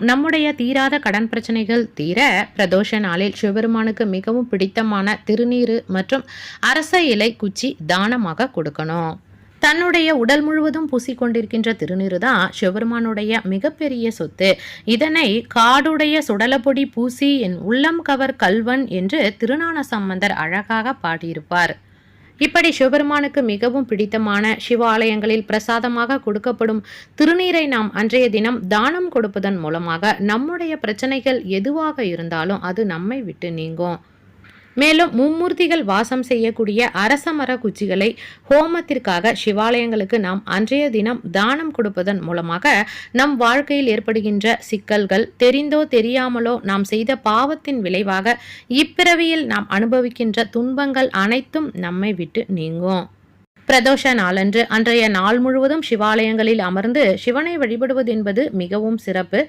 நம்முடைய தீராத கடன் பிரச்சனைகள் தீர பிரதோஷ நாளில் சிவபெருமானுக்கு மிகவும் பிடித்தமான திருநீரு மற்றும் அரச இலை குச்சி தானமாக கொடுக்கணும். தன்னுடைய உடல் முழுவதும் பூசிக்கொண்டிருக்கின்ற திருநீரு தான் சிவபெருமானுடைய மிகப்பெரிய சொத்து. இதனை காடுடைய சுடலப்பொடி பூசி என் உள்ளம் கவர் கல்வன் என்று திருஞான சம்பந்தர் அழகாக பாடியிருப்பார். இப்படி சிவபெருமானுக்கு மிகவும் பிடித்தமான சிவாலயங்களில் பிரசாதமாக கொடுக்கப்படும் திருநீரை நாம் அன்றைய தினம் தானம் கொடுப்பதன் மூலமாக நம்முடைய பிரச்சனைகள் எதுவாக இருந்தாலும் அது நம்மை விட்டு நீங்கும். மேலும் மும்மூர்த்திகள் வாசம் செய்யக்கூடிய அரச மர குச்சிகளை ஹோமத்திற்காக சிவாலயங்களுக்கு நாம் அன்றைய தினம் தானம் கொடுப்பதன் மூலமாக நம் வாழ்க்கையில் ஏற்படுகின்ற சிக்கல்கள், தெரிந்தோ தெரியாமலோ நாம் செய்த பாவத்தின் விளைவாக இப்பிறவியில் நாம் அனுபவிக்கின்ற துன்பங்கள் அனைத்தும் நம்மை விட்டு நீங்கும். பிரதோஷ நாளன்று அன்றைய நாள் முழுவதும் சிவாலயங்களில் அமர்ந்து சிவனை வழிபடுவது என்பது மிகவும் சிறப்பு.